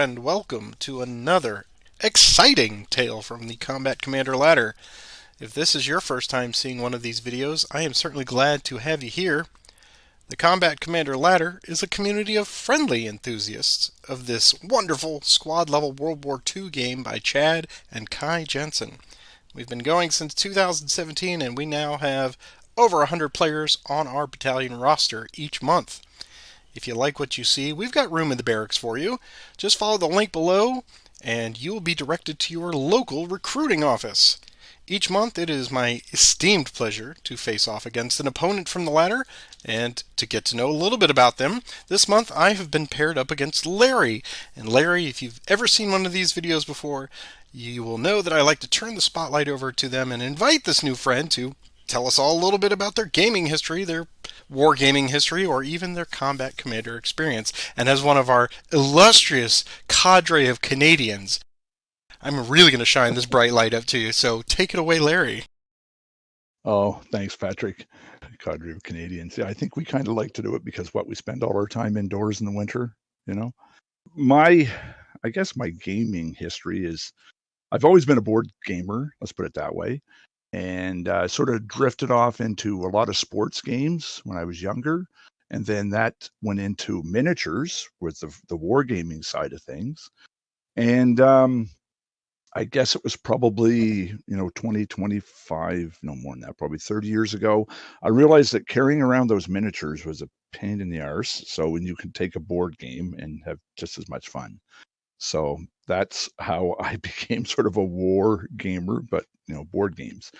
and welcome to another exciting tale from the Combat Commander ladder. If this is your first time seeing one of these videos, I am certainly glad to have you here. The Combat Commander ladder is a community of friendly enthusiasts of this wonderful squad-level World War II game by Chad and Kai Jensen. We've been going since 2017, and we now have over 100 players on our battalion roster each month. If you like what you see, we've got room in the barracks for you. Just follow the link below, and you will be directed to your local recruiting office. Each month, it is my esteemed pleasure to face off against an opponent from the ladder, and to get to know a little bit about them. This month, I have been paired up against Larry. And Larry, if you've ever seen one of these videos before, you will know that I like to turn the spotlight over to them and invite this new friend to tell us all a little bit about their gaming history, their wargaming history, or even their combat commander experience. And as one of our illustrious cadre of Canadians, I'm really going to shine this bright light up to you. So take it away, Larry. Oh, thanks, Patrick. Cadre of Canadians. Yeah, I think we kind of like to do it because we spend all our time indoors in the winter, you know. I guess my gaming history is I've always been a board gamer, let's put it that way. And sort of drifted off into a lot of sports games when I was younger. And then that went into miniatures with the wargaming side of things. And I guess it was probably, 20, 25, no more than that, probably 30 years ago. I realized that carrying around those miniatures was a pain in the arse. So when you can take a board game and have just as much fun. So that's how I became sort of a war gamer, but board games.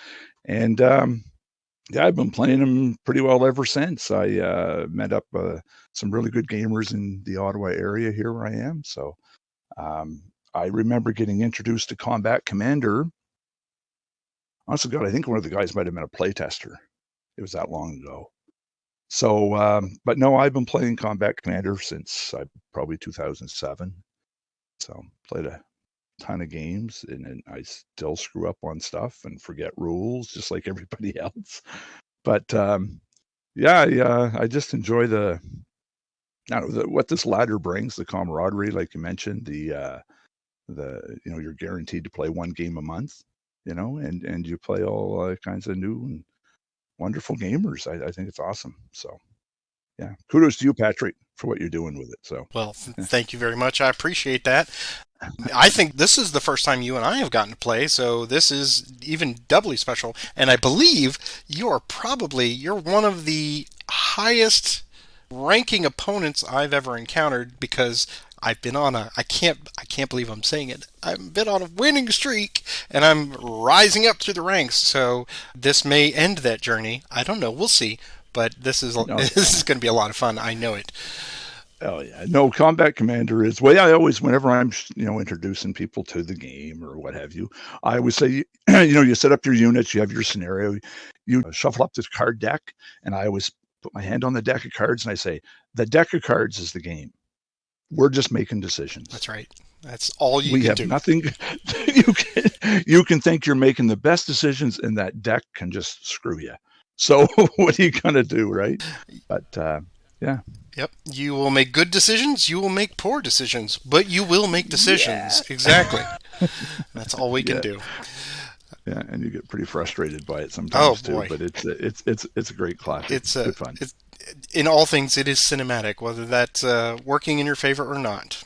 And yeah, I've been playing them pretty well ever since. I met up some really good gamers in the Ottawa area here where I am. So I remember getting introduced to Combat Commander. Honestly, God, I think one of the guys might have been a playtester. It was that long ago. So, but no, I've been playing Combat Commander since probably 2007. So played a ton of games, and I still screw up on stuff and forget rules just like everybody else. But yeah, I just enjoy what this ladder brings, the camaraderie, like you mentioned, the you're guaranteed to play one game a month, and you play all kinds of new and wonderful gamers. I think it's awesome. So yeah, kudos to you, Patrick, for what you're doing with it. So well, thank you very much. I appreciate that. I think this is the first time you and I have gotten to play, so this is even doubly special. And I believe you're one of the highest ranking opponents I've ever encountered, because I've been on I can't believe I'm saying it. I've been on a winning streak, and I'm rising up through the ranks. So this may end that journey. I don't know. We'll see. But this is going to be a lot of fun. I know it. Oh yeah, no, Combat Commander is I always, whenever I'm introducing people to the game or what have you, I always say you set up your units, you have your scenario, you shuffle up this card deck, and I always put my hand on the deck of cards and I say the deck of cards is the game. We're just making decisions. That's right. That's all you can do. We have nothing. You can think you're making the best decisions, and that deck can just screw you. So what are you gonna do, right? But yeah. Yep. You will make good decisions. You will make poor decisions, but you will make decisions. Yeah. Exactly. That's all we can do. Yeah, and you get pretty frustrated by it sometimes too. But it's a great class. It's good fun. In all things, it is cinematic, whether that's working in your favor or not.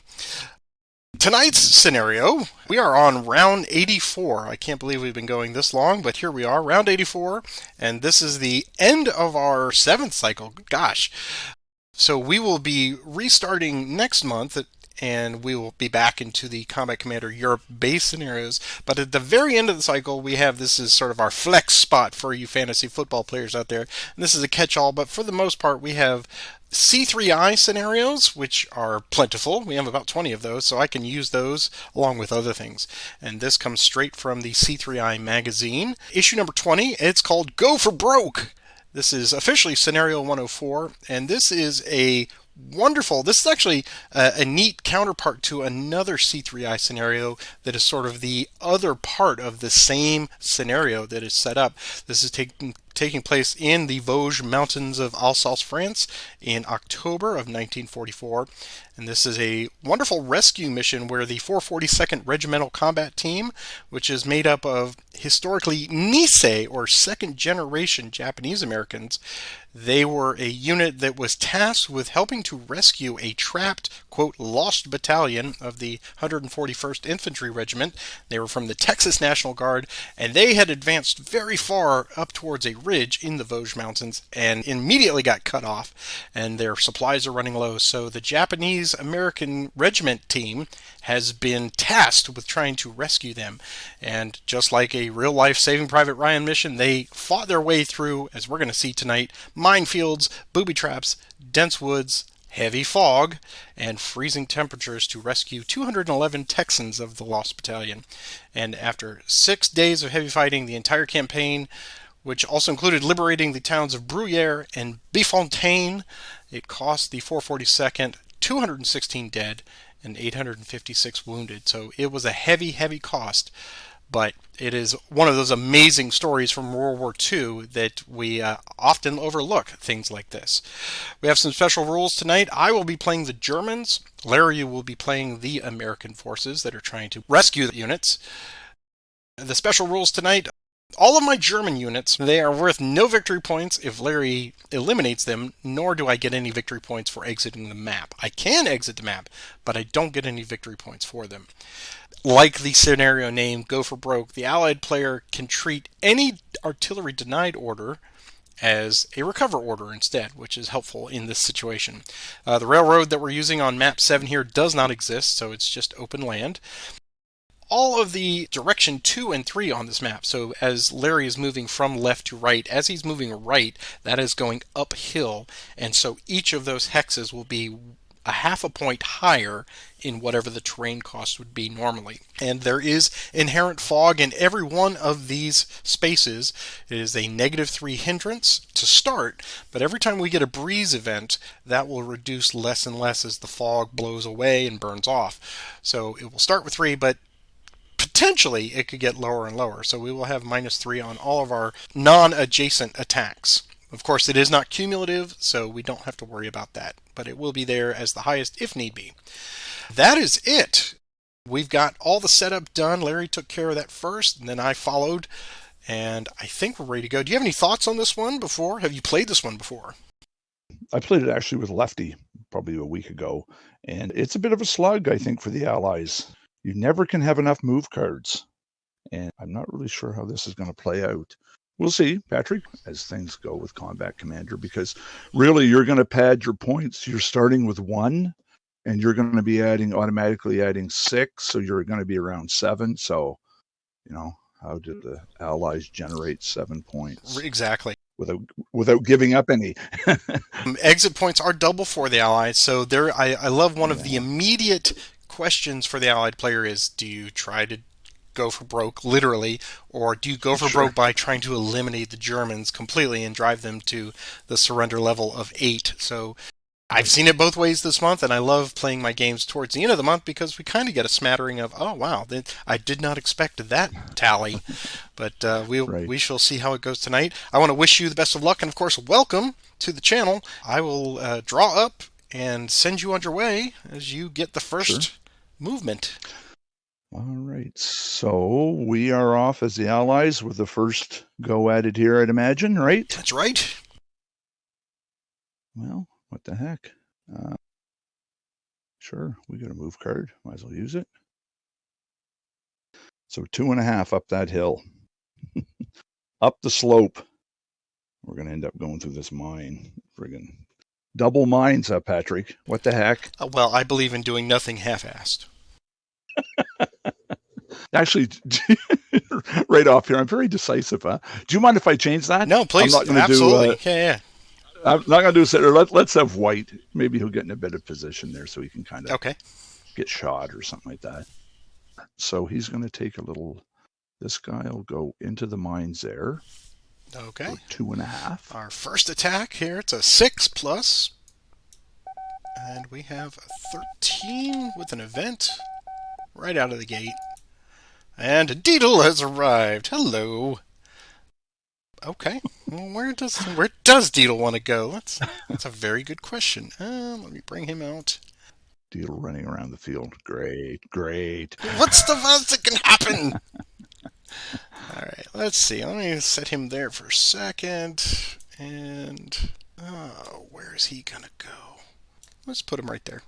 Tonight's scenario, we are on round 84. I can't believe we've been going this long, but here we are, round 84, and this is the end of our 7th cycle. Gosh. So we will be restarting next month, and we will be back into the Combat Commander Europe base scenarios. But at the very end of the cycle, this is sort of our flex spot for you fantasy football players out there. And this is a catch-all, but for the most part, we have C3i scenarios, which are plentiful. We have about 20 of those, so I can use those along with other things. And this comes straight from the C3i magazine. Issue number 20, it's called Go for Broke. This is officially Scenario 104, and this is a Wonderful. This is actually a neat counterpart to another C3I scenario that is sort of the other part of the same scenario that is set up. This is taking place in the Vosges Mountains of Alsace, France in October of 1944. And this is a wonderful rescue mission where the 442nd Regimental Combat Team, which is made up of historically Nisei or second generation Japanese Americans, they were a unit that was tasked with helping to rescue a trapped, quote, lost battalion of the 141st Infantry Regiment. They were from the Texas National Guard, and they had advanced very far up towards a ridge in the Vosges Mountains and immediately got cut off, and their supplies are running low. So the Japanese American Regiment team has been tasked with trying to rescue them. And just like a real life Saving Private Ryan mission, they fought their way through, as we're going to see tonight, minefields, booby traps, dense woods, heavy fog, and freezing temperatures to rescue 211 Texans of the lost battalion. And after 6 days of heavy fighting, the entire campaign, which also included liberating the towns of Bruyères and Bifontaine, it cost the 442nd 216 dead and 856 wounded. So it was a heavy, heavy cost. But it is one of those amazing stories from World War II that we often overlook, things like this. We have some special rules tonight. I will be playing the Germans. Larry will be playing the American forces that are trying to rescue the units. The special rules tonight: all of my German units, they are worth no victory points if Larry eliminates them, nor do I get any victory points for exiting the map. I can exit the map, but I don't get any victory points for them. Like the scenario name, Go for Broke, the Allied player can treat any artillery denied order as a recover order instead, which is helpful in this situation. The railroad that we're using on map 7 here does not exist, so it's just open land. All of the direction 2 and 3 on this map, so as Larry is moving from left to right, as he's moving right, that is going uphill, and so each of those hexes will be a half a point higher in whatever the terrain cost would be normally. And there is inherent fog in every one of these spaces. It is a -3 hindrance to start, but every time we get a breeze event, that will reduce less and less as the fog blows away and burns off. So it will start with 3, but potentially it could get lower and lower. So we will have -3 on all of our non-adjacent attacks. Of course, it is not cumulative, so we don't have to worry about that, but it will be there as the highest if need be. That is it. We've got all the setup done. Larry took care of that first, and then I followed, and I think we're ready to go. Do you have any thoughts on this one before? Have you played this one before? I played it actually with Lefty probably a week ago, and it's a bit of a slug, I think, for the Allies. You never can have enough move cards, and I'm not really sure how this is going to play out. We'll see, Patrick, as things go with Combat Commander, because really you're going to pad your points. You're starting with 1, and you're going to be automatically adding 6, so you're going to be around 7. So, how did the Allies generate 7 points? Exactly. Without giving up any. Exit points are double for the Allies, so I love one of the immediate questions for the Allied player is, do you try to go for broke, literally, or do you go for broke by trying to eliminate the Germans completely and drive them to the surrender level of 8? So I've seen it both ways this month, and I love playing my games towards the end of the month because we kind of get a smattering of, oh wow, I did not expect that tally. But we shall see how it goes tonight. I want to wish you the best of luck, and of course, welcome to the channel. I will draw up and send you on your way as you get the first movement. All right, so we are off as the Allies with the first go at it here, I'd imagine, right? That's right. Well, what the heck? Sure, we got a move card. Might as well use it. So 2.5 up that hill. Up the slope. We're going to end up going through this mine. Friggin' double mines up, Patrick. What the heck? Well, I believe in doing nothing half-assed. Actually, right off here, I'm very decisive. Huh? Do you mind if I change that? No, please. I'm not absolutely. Yeah. I'm not going to do it. Let's have white. Maybe he'll get in a better position there so he can kind of get shot or something like that. So he's going to take a little. This guy will go into the mines there. Okay. 2.5. Our first attack here, it's a 6+. And we have a 13 with an event right out of the gate. And Deedle has arrived. Hello. Okay. Well, where does Deedle want to go? That's a very good question. Let me bring him out. Deedle running around the field. Great, great. What's the best that can happen? All right, let's see. Let me set him there for a second. And where is he gonna go? Let's put him right there.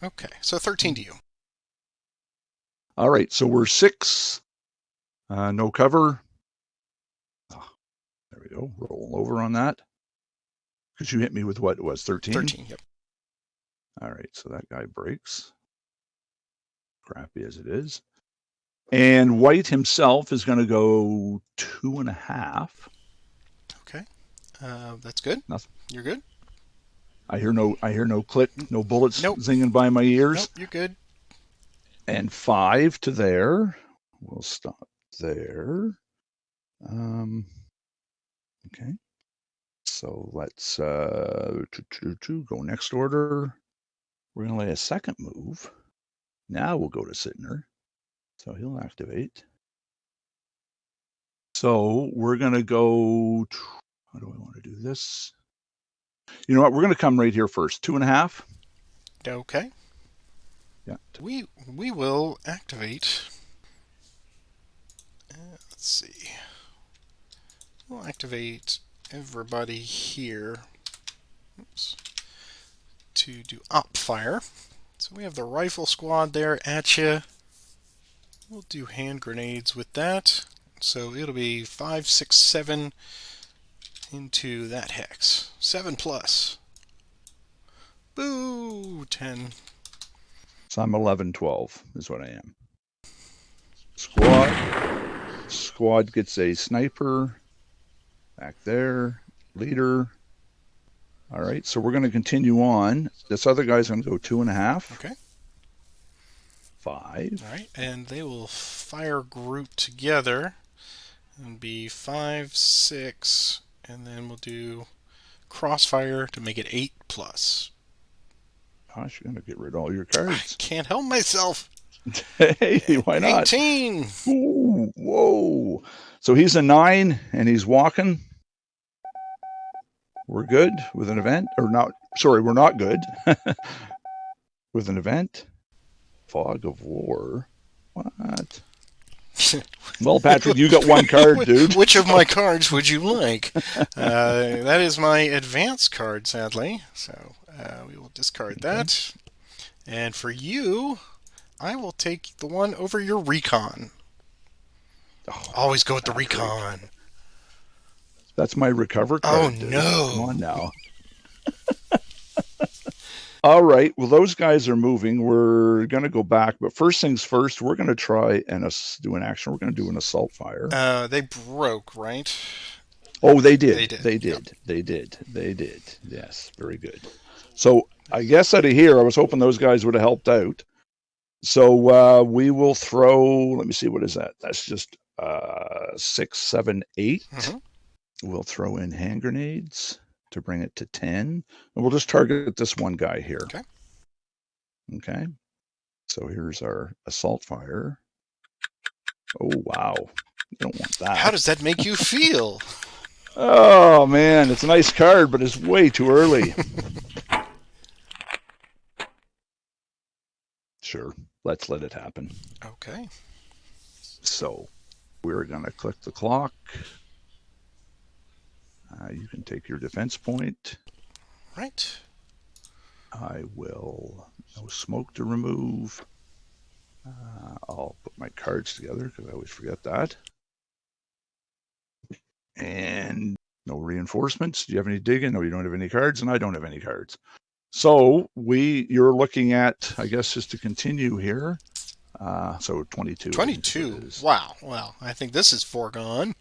Okay, so 13 to you. All right, so we're 6. No cover. Oh, there we go. Roll over on that. Because you hit me with what it was, 13? 13, yep. All right, so that guy breaks. Crappy as it is. And White himself is going to go 2.5. Okay, that's good. Nothing. You're good. I hear no click, no bullets Nope. zinging by my ears. Nope, you're good. And 5 to there. We'll stop there. Okay. So let's go next order. We're going to lay a second move. Now we'll go to Sittner. So he'll activate. So we're going to go. How do I want to do this? You know what? We're going to come right here first. 2.5. Okay. Yeah. We will activate. Let's see. We'll activate everybody here. Oops. To do op fire. So we have the rifle squad there at you. We'll do hand grenades with that. So it'll be 5, 6, 7 into that hex. 7 plus. Boo! 10. So I'm 11, 12 is what I am. Squad gets a sniper. Back there. Leader. All right, so we're going to continue on. This other guy's going to go 2.5. Okay. 5. All right, and they will fire group together and be 5, 6, and then we'll do crossfire to make it 8 plus. Gosh, you're going to get rid of all your cards. I can't help myself. Hey, why not? 18. Ooh, whoa. So he's a 9 and he's walking. We're good with an event, or not. Sorry, we're not good with an event. Fog of War. What? Well, Patrick, you got one card, dude. Which of my cards would you like? That is my advance card, sadly. So we will discard that. And for you, I will take the one over your recon. Oh, always go with the recon. That's my recover card. Oh, dude. no. Come on now. All right. Well, those guys are moving. We're going to go back. But first things first, we're going to try and do an action. We're going to do an assault fire. They broke, right? Oh, they did. They did. Yep. They did. Yes. Very good. So I guess out of here, I was hoping those guys would have helped out. So we will throw, let me see, what is that? That's just 6, 7, 8. Mm-hmm. We'll throw in hand grenades to bring it to 10. And we'll just target this one guy here. Okay. So here's our assault fire. Oh, wow. You don't want that. How does that make you feel? Oh, man. It's a nice card, but it's way too early. Sure. Let's let it happen. Okay. So we're going to click the clock. You can take your defense point. Right. I will, no smoke to remove. I'll put my cards together because I always forget that. And no reinforcements. Do you have any digging? No, you don't have any cards, and I don't have any cards. So you're looking at, I guess, just to continue here. So 22. 22. Wow. Well, I think this is foregone.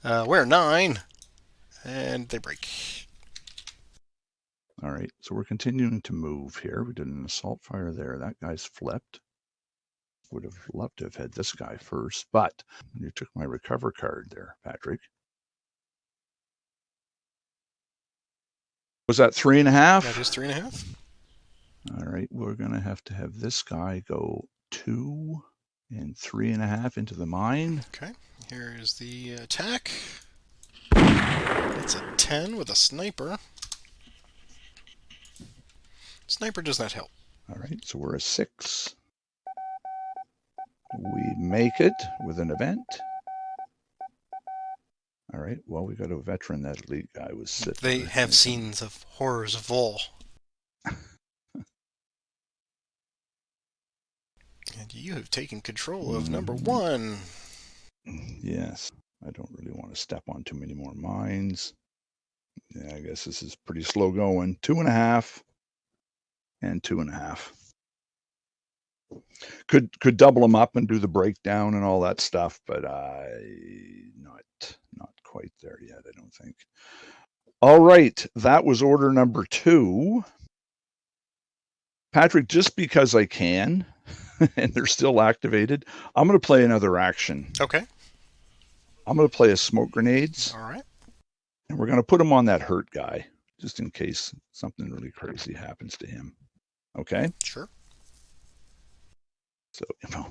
We're 9. And they break. All right, so we're continuing to move here. We did an assault fire there. That guy's flipped. Would have loved to have had this guy first, but you took my recover card there, Patrick. Was that 3.5? That is 3.5. All right, we're going to have this guy go 2 and 3.5 into the mine. Okay, here is the attack. It's a 10 with a sniper. Sniper does not help. All right, so we're a 6. We make it with an event. All right, well, we got a veteran. That elite guy was sitting They there have thinking. scenes of horrors of war. And you have taken control of number 1. Yes, I don't really want to step on too many more mines. Yeah, I guess this is pretty slow going. 2.5 and 2.5. Could double them up and do the breakdown and all that stuff, but not quite there yet, I don't think. All right, that was order number 2. Patrick, just because I can, and they're still activated, I'm going to play another action. Okay. I'm going to play a smoke grenades. All right. And we're going to put him on that hurt guy, just in case something really crazy happens to him. Okay? Sure. So,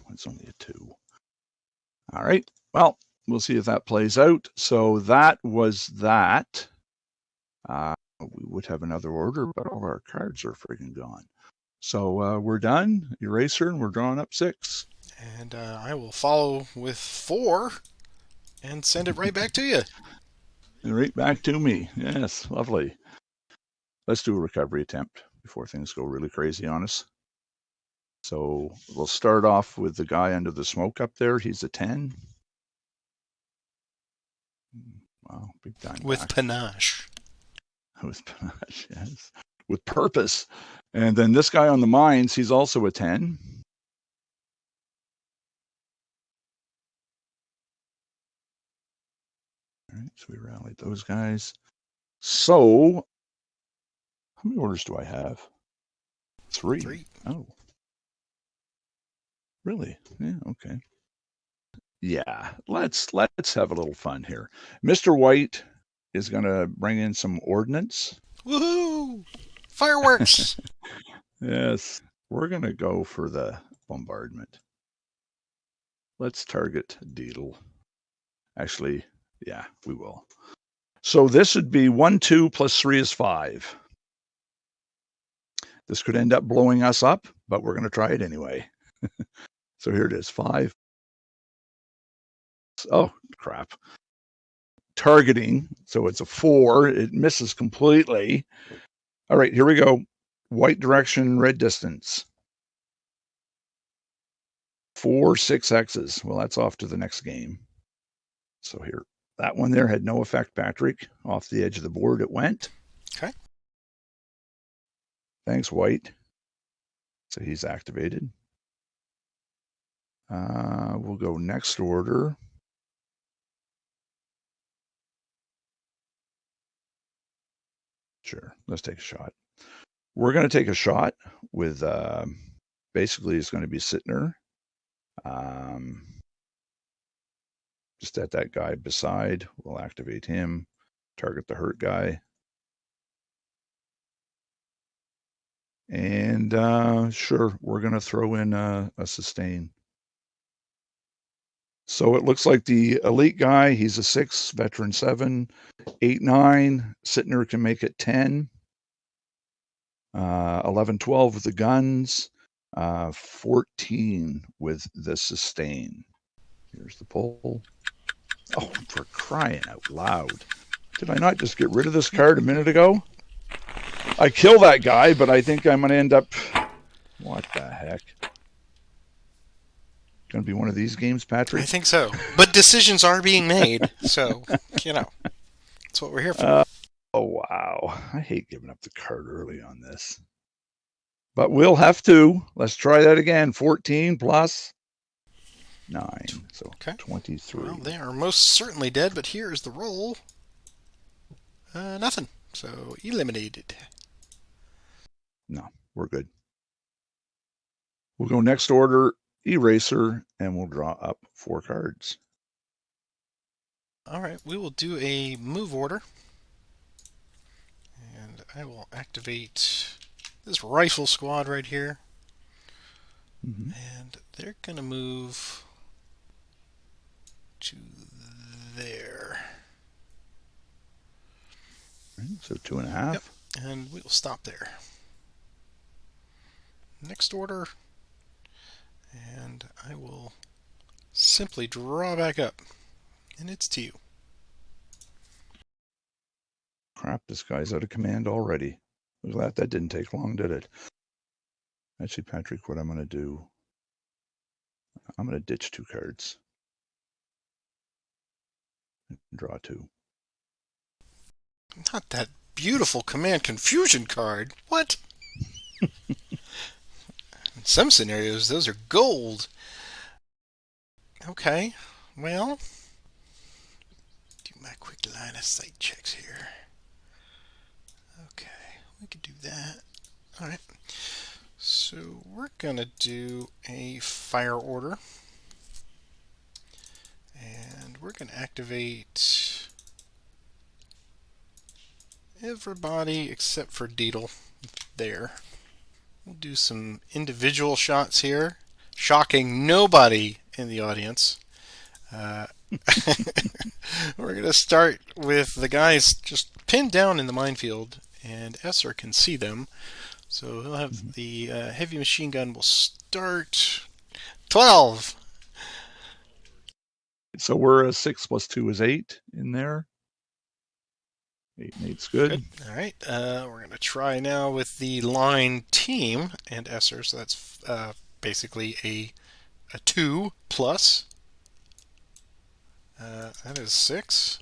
it's only a 2. All right. Well, we'll see if that plays out. So that was that. We would have another order, but all our cards are friggin' gone. So we're done. Eraser, and we're drawing up 6. And I will follow with 4 and send it right back to you. Right back to me. Yes, lovely. Let's do a recovery attempt before things go really crazy on us. So we'll start off with the guy under the smoke up there. He's a 10. Wow, big time. With panache. With panache, yes. With purpose. And then this guy on the mines, he's also a 10. All right, so we rallied those guys. So, how many orders do I have? 3. Oh. Really? Yeah, okay. Yeah, let's have a little fun here. Mr. White is going to bring in some ordnance. Woohoo! Fireworks! Yes, we're going to go for the bombardment. Let's target Deedle. Actually, yeah, we will. So this would be 1, 2 plus 3 is 5. This could end up blowing us up, but we're going to try it anyway. So here it is, 5. Oh, crap. Targeting, so it's a 4. It misses completely. All right, here we go. White direction, red distance. 4, 6 X's. Well, that's off to the next game. So here, that one there had no effect, Patrick. Off the edge of the board it went. Okay. Thanks, White. So he's activated. We'll go next order. Sure, let's take a shot. We're going to take a shot with, basically it's going to be Sittner. Just at that guy beside, we'll activate him, target the hurt guy. And sure, we're going to throw in a sustain. So it looks like the elite guy, he's a 6, veteran 7, 8, 9. Sittner can make it 10. 11, 12 with the guns. 14 with the sustain. Here's the pull. Oh, for crying out loud. Did I not just get rid of this card a minute ago? I kill that guy, but I think I'm going to end up... What the heck? Going to be one of these games, Patrick? I think so. But decisions are being made, so, that's what we're here for. Oh, wow. I hate giving up the card early on this. But we'll have to. Let's try that again. 14 plus 9. So okay. 23. Well, they are most certainly dead, but here is the roll. Nothing. So eliminated. No, we're good. We'll go next order, eraser, and we'll draw up 4 cards. All right, we will do a move order. And I will activate this rifle squad right here. Mm-hmm. And they're going to move to there. Right, so 2.5. Yep, and we'll stop there. Next order, and I will simply draw back up, and it's to you. Crap, this guy's out of command already. Look at that. That didn't take long, did it? Actually, Patrick, what I'm going to do, I'm going to ditch 2 cards. Draw 2. Not that beautiful command confusion card. What? In some scenarios, those are gold. Okay, well, do my quick line of sight checks here. Okay, we could do that. All right, so we're gonna do a fire order, and we're gonna activate everybody except for Deedle there. We'll do some individual shots here, shocking nobody in the audience. We're going to start with the guys just pinned down in the minefield, and Esser can see them. So he'll have the heavy machine gun will start 12. So we're a 6 plus 2 is 8 in there. 8 and 8's good. All right, we're going to try now with the line team and Esser. So that's basically a 2 plus. That is 6.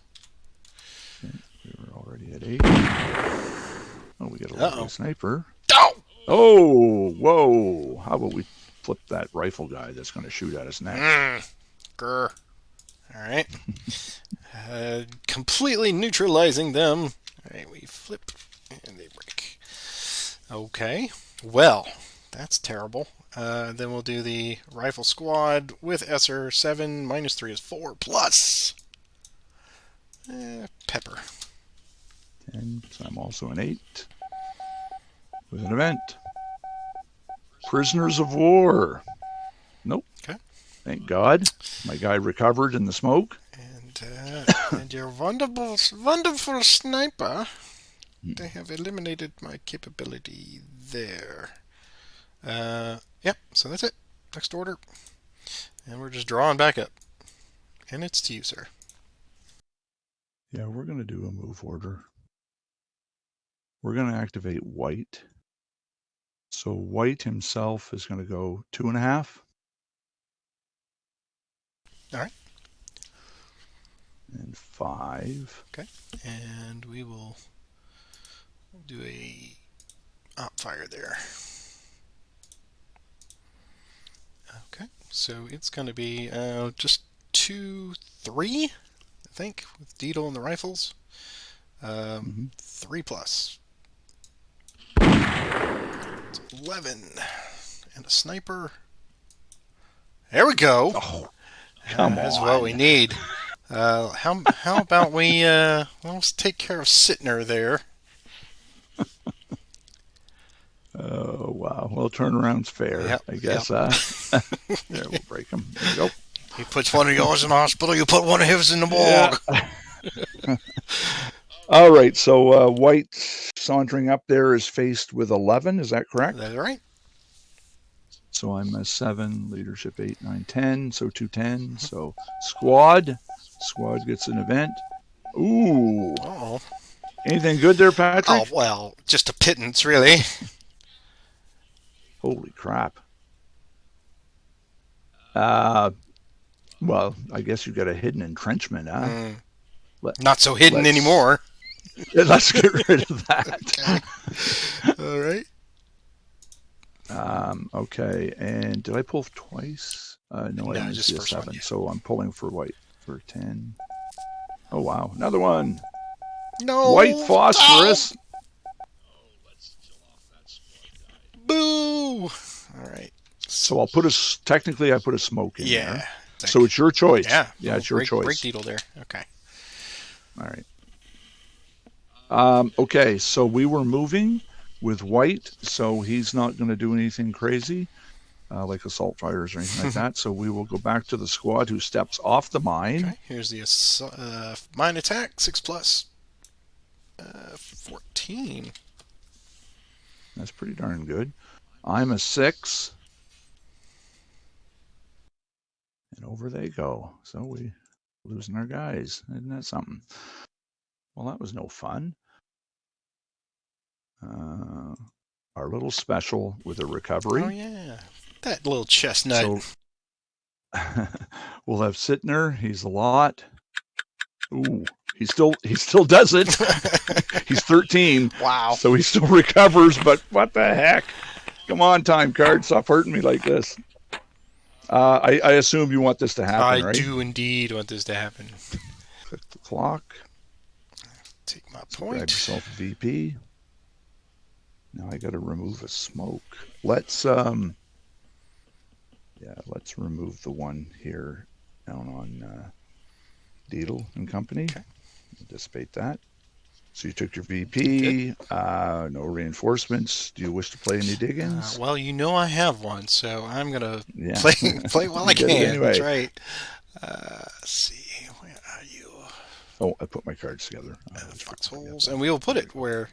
Okay, we were already at 8. Oh, we got a little sniper. Oh, whoa. How about we flip that rifle guy that's going to shoot at us next? Grr. All right. Completely neutralizing them. All right, we flip and they break. Okay. Well, that's terrible. Then we'll do the rifle squad with Esser. 7 minus 3 is 4 plus Pepper. And so I'm also an 8 with an event. Prisoners of war. Nope. Okay. Thank God. My guy recovered in the smoke. And your wonderful sniper. They have eliminated my capability there. Yep, so that's it. Next order. And we're just drawing back up. And it's to you, sir. Yeah, we're going to do a move order. We're going to activate white. So white himself is going to go 2.5. All right. And 5. Okay. And we will do a op fire there. Okay. So it's going to be just 2, 3, I think, with Deedle and the rifles. 3 plus. It's 11. And a sniper. There we go. Oh, come on. That's what we need. How about we let's take care of Sittner there. Oh, wow. Well, turnaround's fair, Yep, I guess. There, we'll break him. There you go. He puts one of yours in the hospital, you put one of his in the morgue. Yeah. All right, so white sauntering up there is faced with 11. Is that correct? That's right. So I'm a 7, leadership 8, 9, 10. So 2 10. So squad gets an event. Ooh. Uh-oh. Anything good there, Patrick? Oh, well, just a pittance, really. Holy crap. Well, I guess you got a hidden entrenchment, huh? Not so hidden anymore. Let's get rid of that. Okay. All right. Okay, and did I pull twice? No, I only just see a first 7, one, yeah. so I'm pulling for white for 10. Oh, wow, another one. No. White phosphorus. Boo. All right. So I'll put technically I put a smoke in there. Yeah. So it's your choice. Yeah. Yeah, it's your choice. Break Deedle there. Okay. All right. Okay, so we were moving with white, so he's not going to do anything crazy like assault fires or anything like that. So we will go back to the squad who steps off the mine. Okay, here's the mine attack, 6 plus 14. That's pretty darn good. I'm a 6. And over they go. So we losing our guys. Isn't that something? Well, that was no fun. Our little special with a recovery. Oh, yeah. That little chestnut. So we'll have Sittner. He's a lot. Ooh, he still does it. He's 13. Wow. So he still recovers, but what the heck? Come on, time card. Stop hurting me like this. I assume you want this to happen, right? I do indeed want this to happen. Click the clock. Take my So point. grab yourself a VP. Now I got to remove a smoke. Let's remove the one here down on Deedle and Company. Okay. Dissipate that. So you took your VP. No reinforcements. Do you wish to play any Diggins? Well, you know I have one, so I'm gonna play while I You get can. it anyway. That's right. Let's see, where are you? Oh, I put my cards together. Foxholes, and we will put it where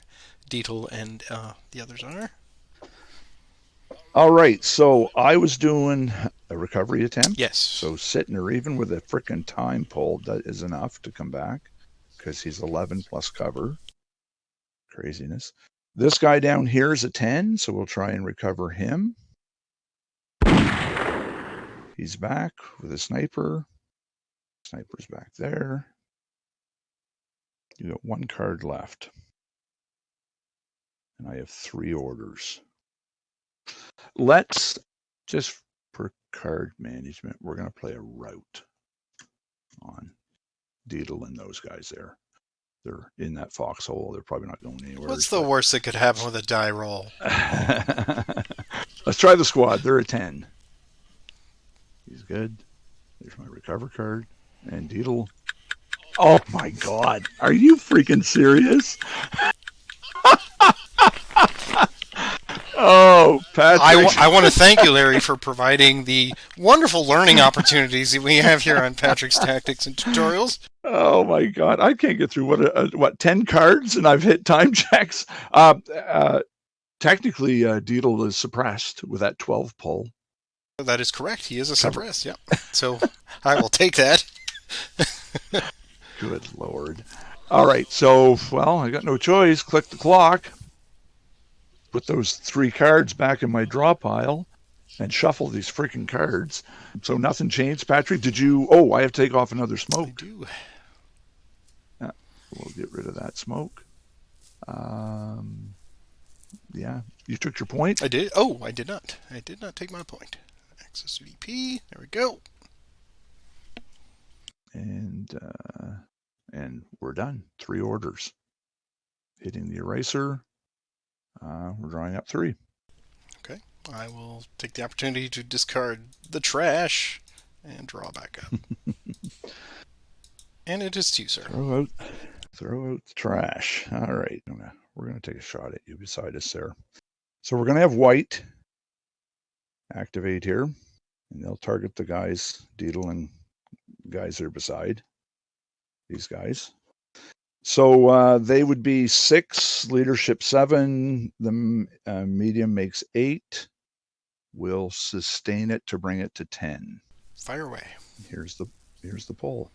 Deetle and the others are. All right, so I was doing a recovery attempt. Yes. So sitting or even with a frickin' time pull, that is enough to come back because he's 11 plus cover. Craziness. This guy down here is a 10, so we'll try and recover him. He's back with a sniper. Sniper's back there. You got 1 card left. And I have 3 orders. Let's just, for card management, we're going to play a route on Deedle and those guys there. They're in that foxhole. They're probably not going anywhere. What's the worst that could happen with a die roll? Let's try the squad. They're a 10. He's good. There's my recover card. And Deedle. Oh my God. Are you freaking serious? Oh, Patrick. I want to thank you, Larry, for providing the wonderful learning opportunities that we have here on Patrick's Tactics and Tutorials. Oh my God. I can't get through what 10 cards and I've hit time checks. Technically, Deedle is suppressed with that 12 pull. That is correct. He is a suppressed, yeah. So I will take that. Good Lord. All right. So, well, I got no choice. Click the clock. Put those 3 cards back in my draw pile and shuffle these freaking cards. So nothing changed, Patrick. Did you? Oh, I have to take off another smoke. I do. Yeah, we'll get rid of that smoke. Yeah, you took your point. I did. Oh, I did not. I did not take my point. Access VP. There we go. And we're done. 3 orders. Hitting the eraser. We're drawing up 3. Okay. I will take the opportunity to discard the trash and draw back up. And it is to you, sir. Throw out the trash. All right. We're going to take a shot at you beside us there. So we're going to have white activate here. And they'll target the guys, Deedle and guys that are beside these guys. So they would be 6, leadership 7. The medium makes 8. We'll sustain it to bring it to 10. Fire away. Here's the pull.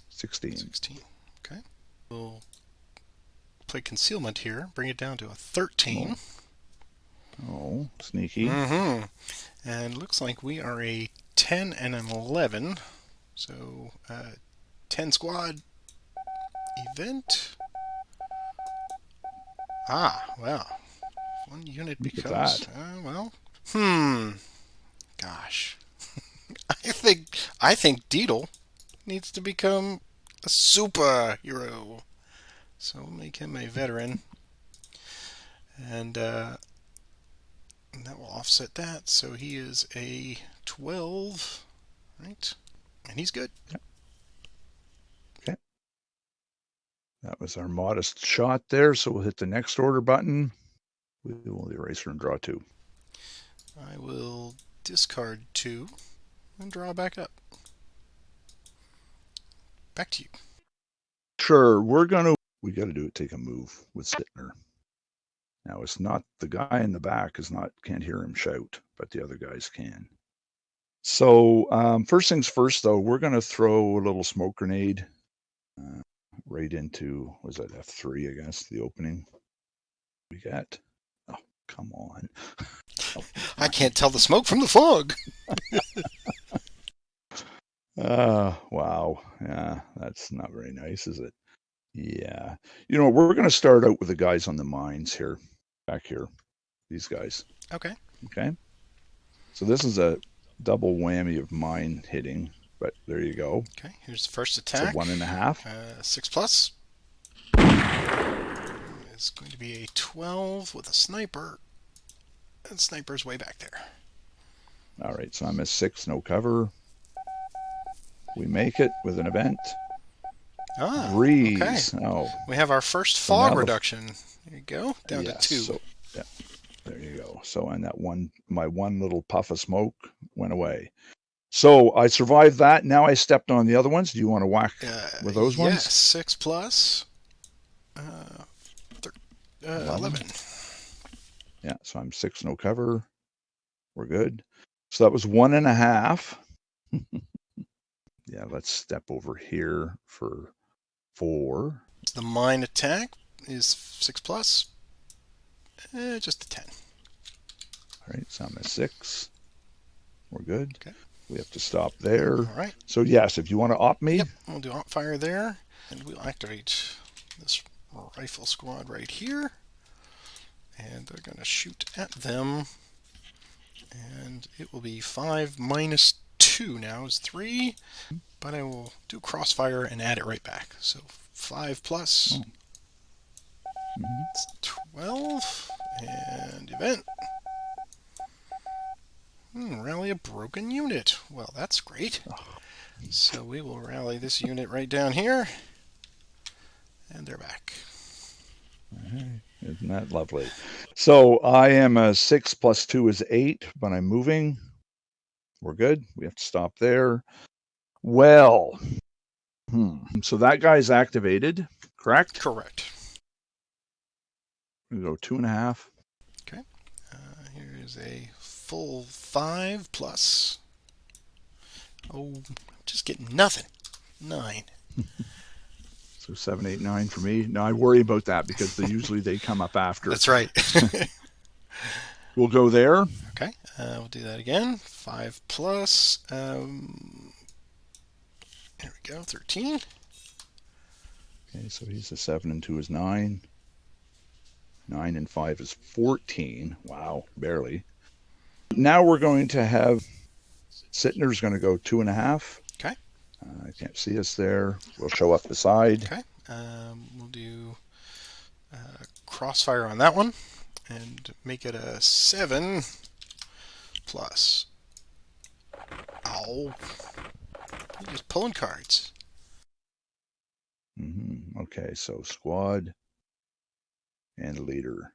16. 16. Okay. We'll play concealment here. Bring it down to a 13. Oh, sneaky. Mm-hmm. And looks like we are a 10 and an 11. So 10 squad event. Well. 1 unit becomes... Gosh. I think Deedle needs to become a superhero. So we'll make him a veteran. And that will offset that. So he is a 12. Right? And he's good. Yep. Okay. That was our modest shot there. So we'll hit the next order button. We will eraser and draw 2. I will discard 2 and draw back up. Back to you. Sure, we got to do it, take a move with Sittner. Now, it's not, the guy in the back can't hear him shout, but the other guys can. So first things first, though, we're going to throw a little smoke grenade right into, was that F3, I guess, the opening we got. Oh, come on. Oh, I can't tell the smoke from the fog. Wow. Yeah, that's not very nice, is it? Yeah. We're going to start out with the guys on the mines here, back here, these guys. Okay. Okay. So this is a double whammy of mine hitting, but there you go. Okay, here's the first attack. So 1.5. 6 plus. It's going to be a 12 with a sniper. And sniper's way back there. All right, so I'm a 6, no cover. We make it with an event. Breeze. Okay. Oh. We have our first fog reduction. There you go, down to 2. So, yeah, there you go. So, and my one little puff of smoke went away. So I survived that. Now I stepped on the other ones. Do you want to whack with those ones? Yes, 6 plus 11. Yeah, so I'm 6, no cover. We're good. So that was 1.5. Yeah, let's step over here for 4. The mine attack is 6 plus. Just a 10. All right, so I'm a 6. We're good. Okay. We have to stop there. All right. So yes, if you want to op me. Yep, we'll do op fire there. And we'll activate this rifle squad right here. And they're going to shoot at them. And it will be 5 minus 2 now is 3. But I will do crossfire and add it right back. So 5 plus. It's 12. And event. Rally a broken unit. Well, that's great. So we will rally this unit right down here. And they're back. Isn't that lovely? So I am a 6 plus 2 is 8, but I'm moving. We're good. We have to stop there. Well, so that guy's activated, correct? Correct. We go 2.5. Okay. Here is a full 5 plus. Oh, I'm just getting nothing. 9. So 7, 8, 9 for me. No, I worry about that because usually they come up after. That's right. We'll go there. Okay. We'll do that again. 5 plus. There we go. 13. Okay, so he's a 7 and 2 is 9. 9 and 5 is 14. Wow, barely. Now we're going to have Sittner's going to go 2.5. Okay. I can't see us there. We'll show up the side. Okay. We'll do crossfire on that one and make it a 7 plus. Ow. You're just pulling cards. Okay, so squad and leader.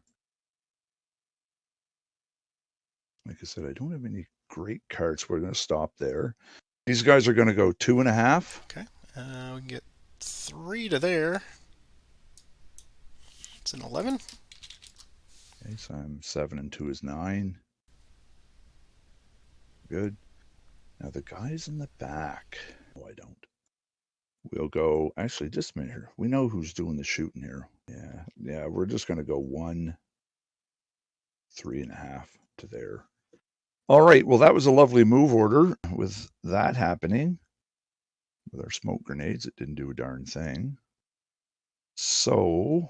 Like I said, I don't have any great cards. We're going to stop there. These guys are going to go 2.5. Okay. We can get 3 to there. It's an 11. Okay, so I'm 7 and 2 is 9. Good. Now the guys in the back. Oh, I don't. We'll go, actually, just a minute here. We know who's doing the shooting here. Yeah, we're just going to go 1, 3.5 to there. All right, well, that was a lovely move order with that happening. With our smoke grenades, it didn't do a darn thing. So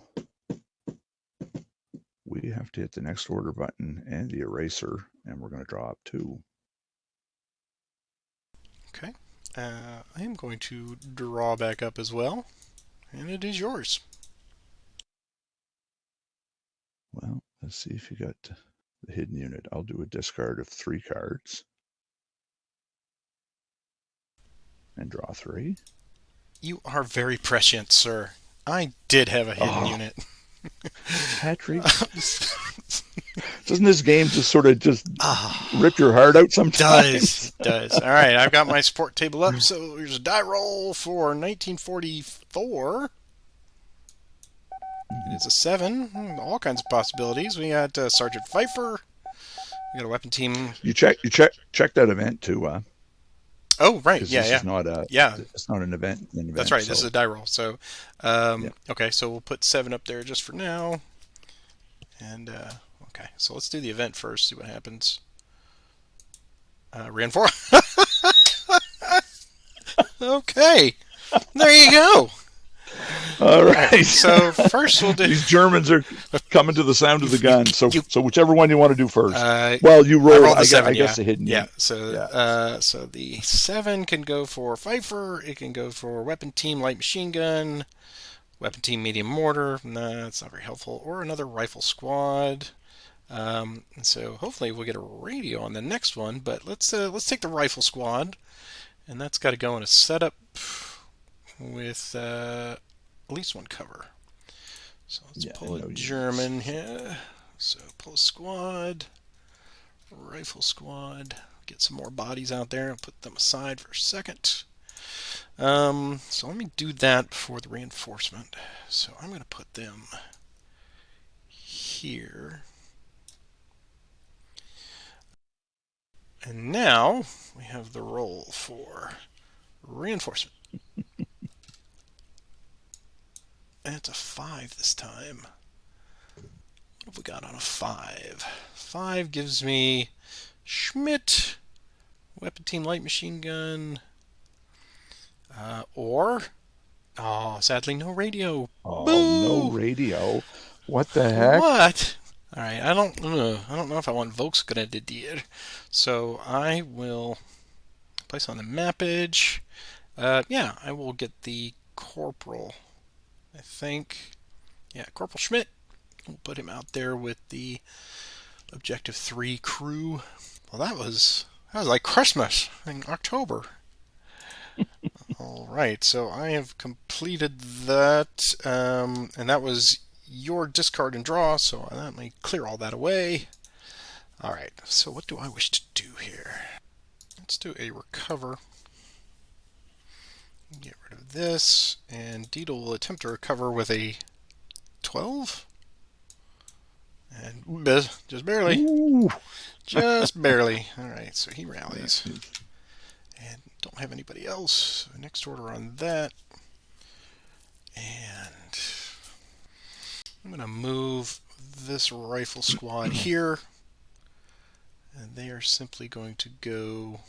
we have to hit the next order button and the eraser, and we're going to draw up 2. Okay. I am going to draw back up as well, and it is yours. Well, let's see if you got the hidden unit. I'll do a discard of 3 cards and draw 3. You are very prescient, sir. I did have a hidden unit. Patrick. Doesn't this game just sort of just Ah, rip your heart out sometimes? does. All right, I've got my support table up. So here's a die roll for 1944. It is a 7. All kinds of possibilities. We got Sergeant Pfeiffer. We got a weapon team. You check that event too, Oh, right. because Yeah, this yeah. is not Yeah, an that's event. right. This is So a die roll. So, yeah, okay, so we'll put 7 up there just for now. And, okay, so let's do the event first, see what happens. Reinforce. Okay, there you go. all All right, right. so first we'll do. These Germans are coming to the sound of the gun. So You, whichever one you want to do first. uh, Well, you I roll. rolled the 7, I yeah. guess the hidden. Yeah, so Yeah. so the 7 can go for Pfeiffer, it can go for weapon team light machine gun, weapon team medium mortar, nah, that's not very helpful, or another rifle squad. So hopefully we'll get a radio on the next one, but let's take the rifle squad, and that's got to go in a setup with at least one cover. So let's Yeah. pull a No German here. So pull a squad, rifle squad. Get some more bodies out there and put them aside for a second. So let me do that before the reinforcement. So I'm going to put them here. And now we have the roll for reinforcement. And it's a 5 this time. What have we got on a 5? 5 gives me Schmidt, weapon team light machine gun, or sadly no radio. Oh, no Boo! radio. What the heck? What? All right, I don't know if I want Volksgrenadier, so I will place on the mappage. Yeah, I will get the corporal. I think, yeah, Corporal Schmidt. We'll put him out there with the Objective 3 crew. Well, that was like Christmas in October. All right, so I have completed that, and that was your discard and draw. So let me clear all that away. All right, so what do I wish to do here? Let's do a recover. Get rid of this, and Deedle will attempt to recover with a 12. And just barely. Ooh. Just barely. All right, so he rallies. And don't have anybody else. So next order on that. And I'm going to move this rifle squad here. And they are simply going to go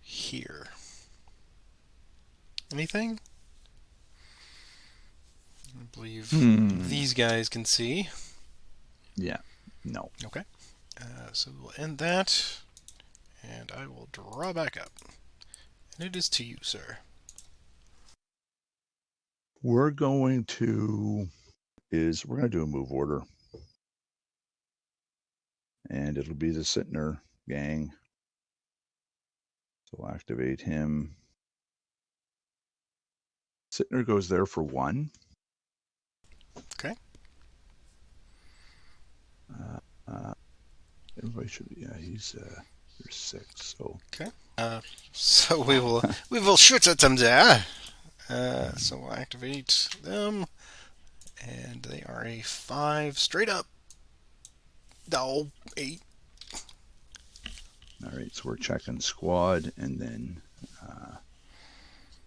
here. Anything? I believe these guys can see. Yeah. No. Okay. So we'll end that. And I will draw back up. And it is to you, sir. We're going to do a move order. And it'll be the Sittner gang. So we'll activate him. Sittner goes there for 1. Okay. Everybody should be, yeah, he's there's 6, so Okay. So we will shoot at them there. So we'll activate them, and they are a 5 straight up. No, 8. all right, so we're checking squad and then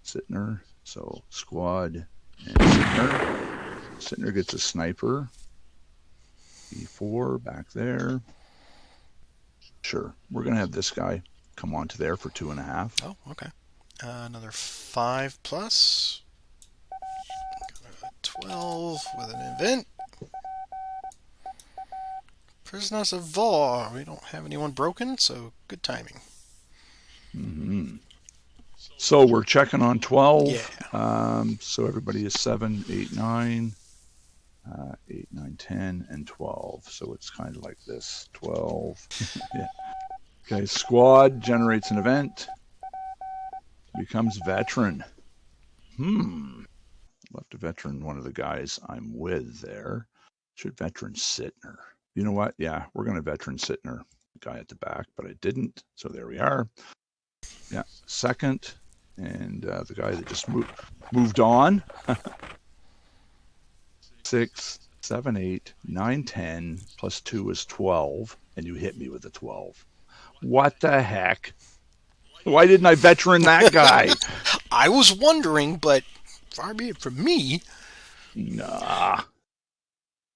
Sittner. So squad and Sittner. Sittner gets a sniper. E4 back there. Sure, we're gonna have this guy come on to there for 2.5. Oh, okay. Another 5 plus. 12 with an event. Prisoners of war. We don't have anyone broken, so good timing. Mm-hmm. So we're checking on 12. Yeah. So everybody is 7, 8, 9, 8, 9, 10, and 12. So it's kind of like this. 12. Yeah. Okay, squad generates an event. Becomes veteran. Left a veteran, one of the guys I'm with there. Should veteran Sittner. You know what? Yeah, we're going to veteran Sittner. The guy at the back, but I didn't. So there we are. Yeah, second. And the guy that just moved on. 6, 7, 8, 9, 10, plus 2 is 12. And you hit me with a 12. What the heck? Why didn't I veteran that guy? I was wondering, but far be it from me. Nah.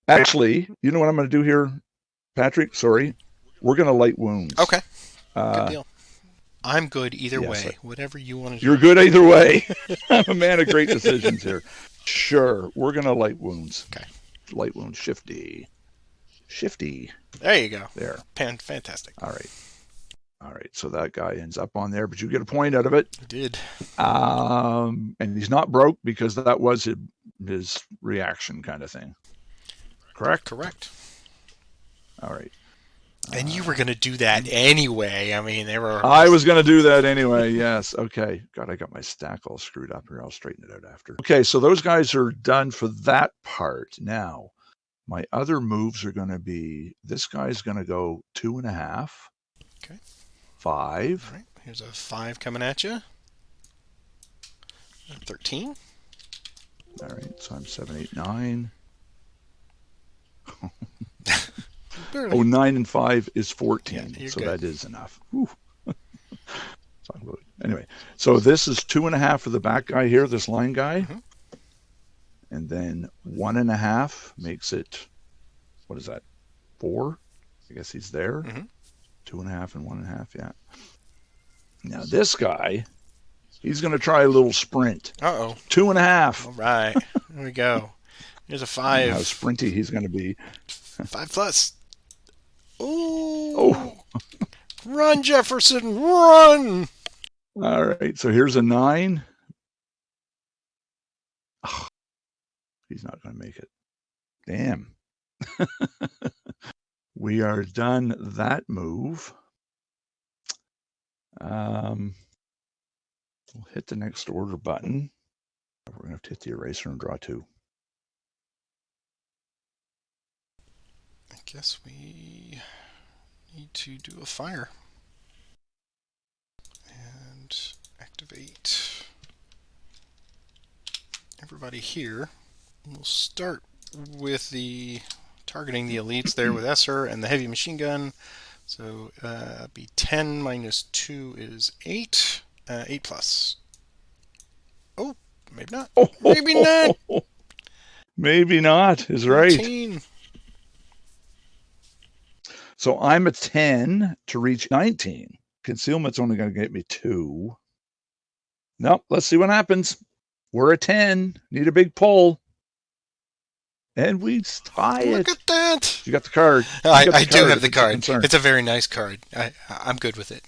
Actually, you know what I'm going to do here, Patrick? Sorry. We're going to light wounds. Okay. Good deal. I'm good either way. Whatever you want to do. You're good either way. I'm a man of great decisions here. Sure. We're going to light wounds. Okay. Light wounds. Shifty. There you go. There. Fantastic. All right. So that guy ends up on there, but you get a point out of it. I did. And he's not broke because that was his reaction kind of thing. Correct? All right. And you were going to do that anyway. I mean, I was going to do that anyway, yes. Okay. God, I got my stack all screwed up here. I'll straighten it out after. Okay, so those guys are done for that part. Now, my other moves are going to be, this guy's going to go 2.5. Okay. 5. All right. Here's a 5 coming at you. 13. All right, so I'm 7, 8, 9. Oh, 9 and 5 is 14, yeah, so good. that is enough. Anyway, so this is 2.5 for the back guy here, this line guy. Mm-hmm. And then 1.5 makes it, what is that, 4? I guess he's there. Mm-hmm. 2.5 and 1.5, yeah. Now this guy, he's going to try a little sprint. 2.5. All right, there we go. Here's a 5. How sprinty he's going to be. 5 plus. Ooh. Oh. Run, Jefferson, run! All right, so here's a 9. Oh, he's not going to make it. Damn. We are done that move. We'll hit the next order button. We're going to have to hit the eraser and draw 2. I guess we need to do a fire. And activate everybody here. We'll start with the targeting the elites there with Esser and the heavy machine gun. So be 10 minus 2 is 8. 8 plus. Oh, maybe not. Maybe not. Maybe not is right. 19. So I'm a 10 to reach 19. Concealment's only going to get me 2. Nope, let's see what happens. We're a 10. Need a big pull. And we tie it. Look at that. You got the card. I do have the card. It's a very nice card. I'm good with it.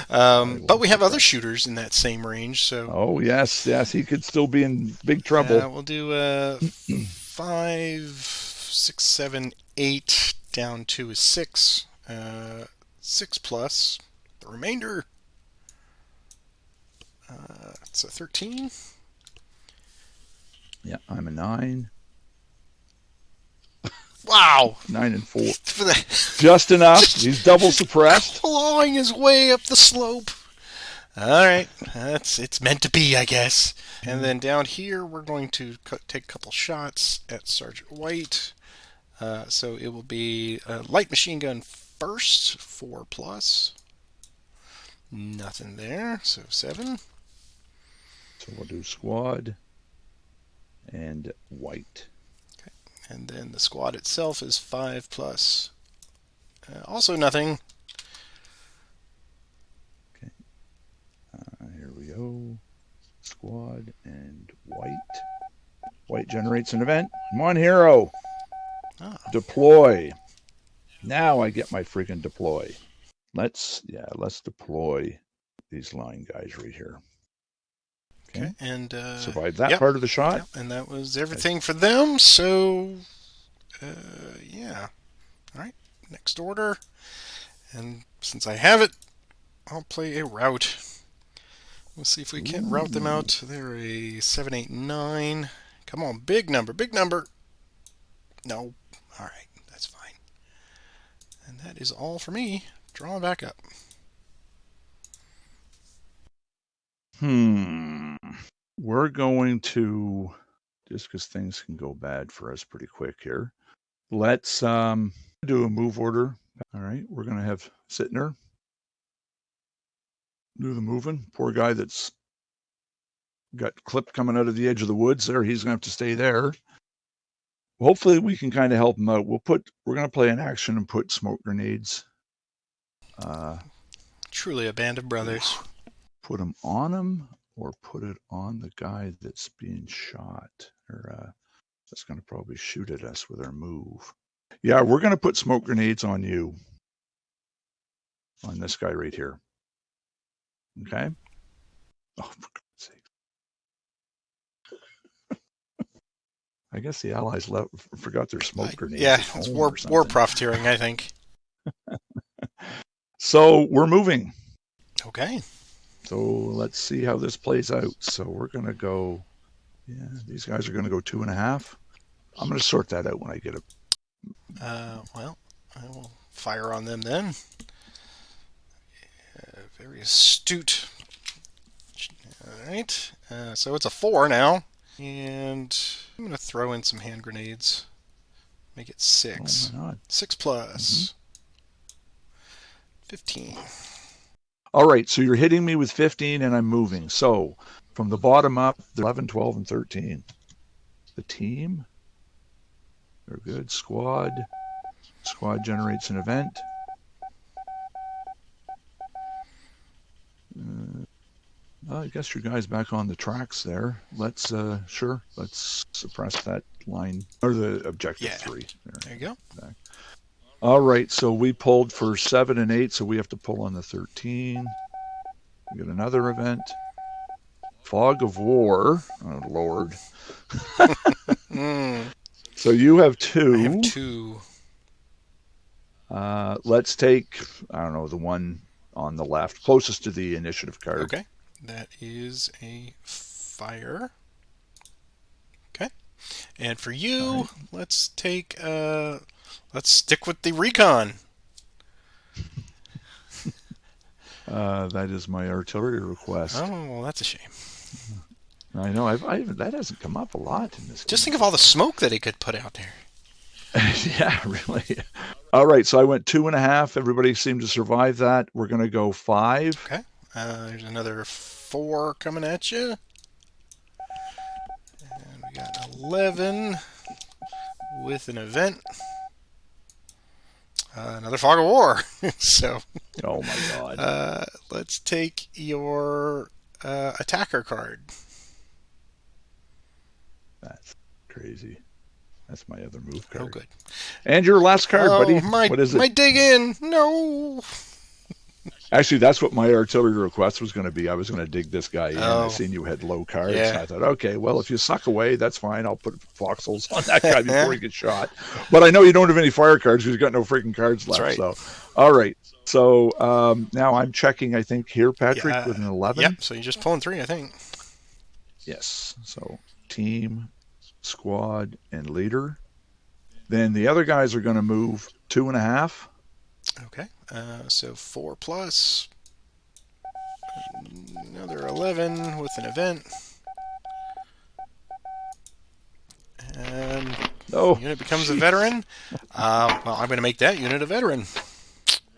But we have other shooters in that same range, so. Oh yes, he could still be in big trouble. We'll do 5, 6, 7, 8 down to a 6. 6 plus the remainder. It's a 13. Yeah, I'm a 9. Wow. 9 and 4. Just enough. He's double suppressed. Clawing his way up the slope. All right. It's meant to be, I guess. And then down here, we're going to take a couple shots at Sergeant White. So it will be a light machine gun first, 4 plus. Nothing there, so 7. So we'll do squad and White. Okay. And then the squad itself is 5 plus. Also nothing. Okay. Here we go. Squad and White. White generates an event. Come on, hero. Deploy. Now I get my freaking deploy. Let's deploy these line guys right here. Okay. And survive that part of the shot. Yep, and that was everything for them. So, yeah. All right. Next order. And since I have it, I'll play a route. Let's see if we can't route them out. They're a 7, 8, 9. Come on, big number, big number. No. All right, that's fine. And that is all for me. Drawing back up. We're going to, just because things can go bad for us pretty quick here, let's do a move order. All right, we're going to have Sittner do the moving. Poor guy that's got clipped coming out of the edge of the woods there. He's going to have to stay there. Hopefully we can kind of help him out. We're going to play an action and put smoke grenades. Truly a band of brothers. Put them on him or put it on the guy that's being shot, or that's going to probably shoot at us with our move. Yeah, we're going to put smoke grenades on you, on this guy right here. Okay? Oh, for God's sake. I guess the Allies forgot their smoke grenades. Yeah, it's war profiteering, I think. So we're moving. Okay. So let's see how this plays out. So we're going to go, yeah, these guys are going to go 2.5. I'm going to sort that out when I get it. Well, I will fire on them then. Very astute. All right. So it's a 4 now. And I'm going to throw in some hand grenades. Make it 6. Oh my God. 6 plus 15. All right, so you're hitting me with 15 and I'm moving. So from the bottom up, 11, 12, and 13. The team, they're good. Squad generates an event. I guess your guy's back on the tracks there. Let's suppress that line, or the objective 3. There you go. Back. All right, so we pulled for 7 and 8, so we have to pull on the 13. We get another event. Fog of War. Oh, Lord. So you have 2. I have 2. Let's take, I don't know, the one on the left, closest to the initiative card. Okay. That is a fire. Okay. And for you, right. Let's stick with the recon. That is my artillery request. Oh, well, that's a shame. I know. That hasn't come up a lot in this game. Just think of all the smoke that he could put out there. Yeah, really. All right, so I went 2.5. Everybody seemed to survive that. We're going to go 5. Okay. There's another 4 coming at you. And we got 11 with an event. Another Fog of War. So. Oh my God. Let's take your attacker card. That's crazy. That's my other move card. Oh, good. And your last card, buddy. What is it? My dig in. No. Actually, that's what my artillery request was going to be. I was going to dig this guy in. I seen you had low cards. Yeah. I thought, okay, well, if you suck away, that's fine. I'll put foxholes on that guy before he gets shot. But I know you don't have any fire cards because you've got no freaking cards left. That's right. So, all right. So now I'm checking, I think, here, Patrick, with an 11. Yep, so you're just pulling 3, I think. Yes. So team, squad, and leader. Then the other guys are going to move 2.5. Okay. So 4 plus. Another 11 with an event. And the unit becomes a veteran. Well, I'm going to make that unit a veteran.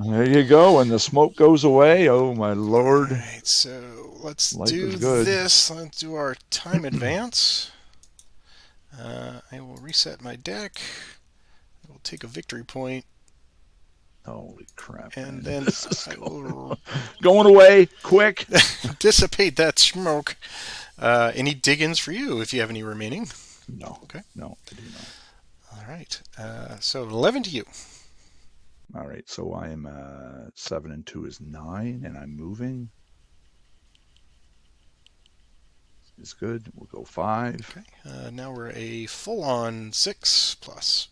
There you go, and the smoke goes away. Oh, my Lord. All right, so let's do this. Let's do our time advance. I will reset my deck. I will take a victory point. Holy crap. And then I will... Going away, quick. Dissipate that smoke. Any dig-ins for you, if you have any remaining? No. Okay. No, I do not. All right. So 11 to you. All right, so I am 7 and 2 is 9, and I'm moving. It's good. We'll go 5. Okay. Now we're a full-on 6 plus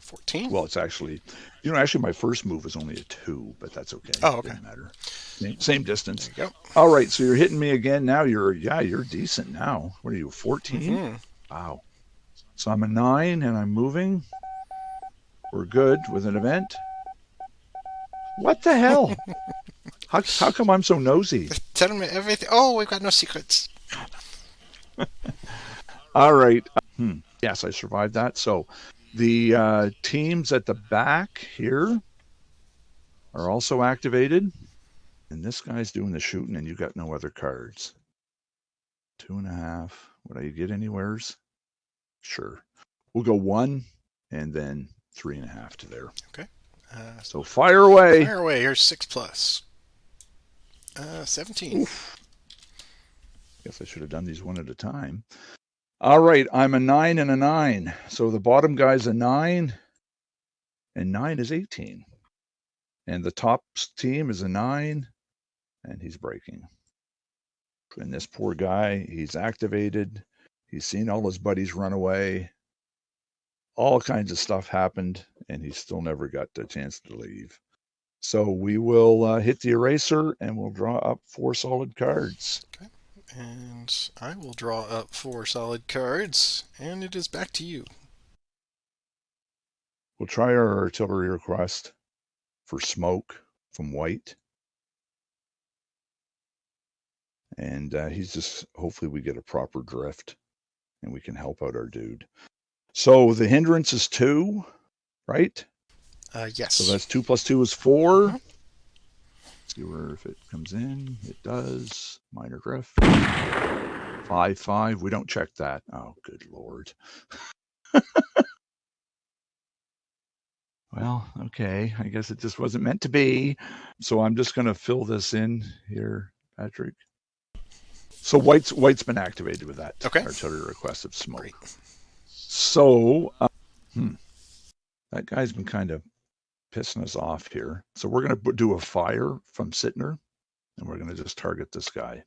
14. Well, it's actually, actually my first move was only a 2, but that's okay. Oh, okay. Doesn't matter. Same distance. There you go. All right, so you're hitting me again now. You're decent now. What are you, 14? Mm-hmm. Wow. So I'm a 9 and I'm moving. We're good with an event. What the hell? How come I'm so nosy? Tell me everything. Oh, we've got no secrets. All right. Yes, I survived that. So the teams at the back here are also activated. And this guy's doing the shooting and you got no other cards. 2.5. Would I get anywheres? Sure. We'll go 1 and then 3.5 to there. Okay. So fire away. Fire away. Here's 6 plus. 17. Oof. Guess I should have done these one at a time. All right, I'm a 9 and a 9. So the bottom guy's a 9, and 9 is 18. And the top team is a 9, and he's breaking. And this poor guy, he's activated. He's seen all his buddies run away. All kinds of stuff happened, and he still never got the chance to leave. So we will hit the eraser, and we'll draw up 4 solid cards. Okay. And I will draw up 4 solid cards, and it is back to you. We'll try our artillery request for smoke from white. And he's just, hopefully we get a proper drift and we can help out our dude. So the hindrance is 2, right? Yes. So that's 2 plus 2 is 4. Let's see where if it comes in. It does. Minor drift. 5, 5. We don't check that. Oh, good Lord. Well, okay. I guess it just wasn't meant to be. So I'm just going to fill this in here, Patrick. So white's been activated with that artillery request of smoke. Great. So that guy's been kind of pissing us off here. So we're going to do a fire from Sittner, and we're going to just target this guy.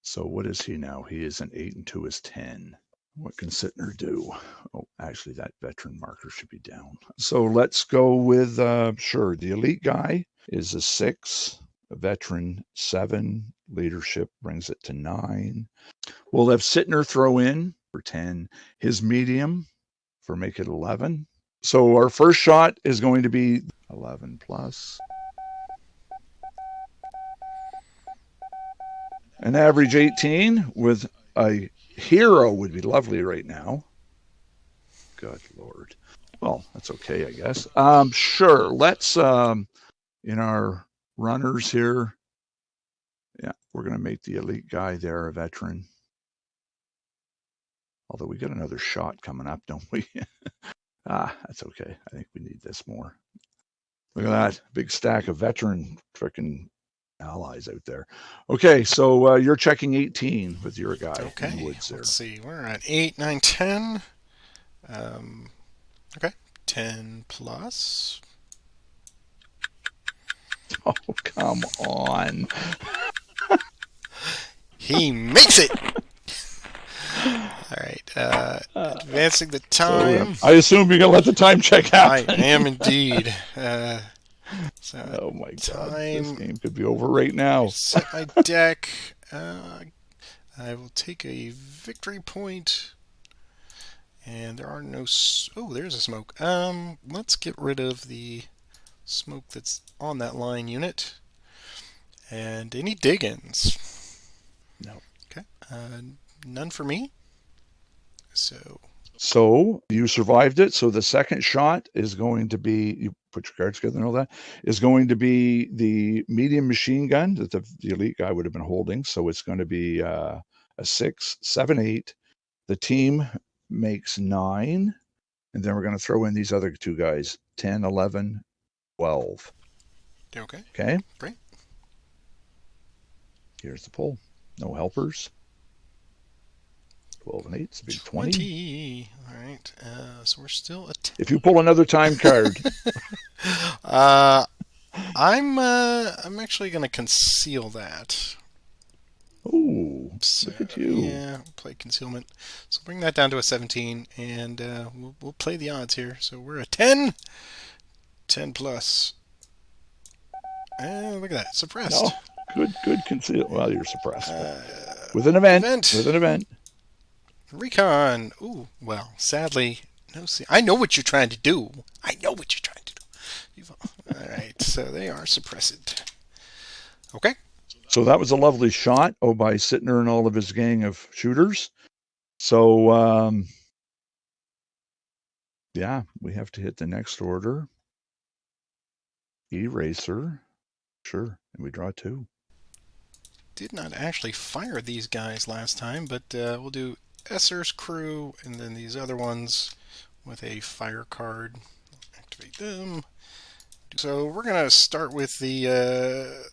So what is he now? He is an 8 and 2 is 10. What can Sittner do? Oh, actually, that veteran marker should be down. So let's go with, sure, the elite guy is a 6, a veteran 7, leadership brings it to 9. We'll have Sittner throw in for 10, his medium for make it 11. So our first shot is going to be 11 plus. An average 18 with a hero would be lovely right now. Good Lord. Well, that's okay, I guess. Sure. Let's, in our runners here, yeah, we're going to make the elite guy there a veteran. Although we got another shot coming up, don't we? That's okay. I think we need this more. Look at that. Big stack of veteran frickin' allies out there. Okay, so you're checking 18 with your guy in the woods there. Let's see. We're at 8, 9, 10. Okay. 10 plus. Oh, come on. He makes it! All right. Advancing the time. So, I assume you're going to let the time check happen. I am indeed. Oh my God. This game could be over right now. Set my deck. I will take a victory point. And there are no... Oh, there's a smoke. Let's get rid of the smoke that's on that line unit. And any dig-ins? No. Okay. None for me. So you survived it. So the second shot is going to be, you put your cards together and all that, is going to be the medium machine gun that the elite guy would have been holding. So it's going to be a 6, 7, 8. The team makes 9. And then we're going to throw in these other 2 guys, 10, 11, 12. Okay. Okay. Great. Here's the pull. No helpers. 12 and 8, it's a big 20. All right. So we're still at 10. If you pull another time card. I'm actually going to conceal that. Oh, look at you. Yeah, play concealment. So bring that down to a 17, and we'll play the odds here. So we're at 10. 10 plus. Look at that. Suppressed. No, good conceal. Well, you're suppressed. With an event. With an event. Recon. Ooh, well, sadly, no. See, I know what you're trying to do. I know what you're trying to do. All right, so they are suppressed. Okay. So that was a lovely shot, by Sittner and all of his gang of shooters. So, yeah, we have to hit the next order. Eraser. Sure. And we draw 2. Did not actually fire these guys last time, but we'll do Esser's crew and then these other ones with a fire card. Activate them. So we're gonna start with the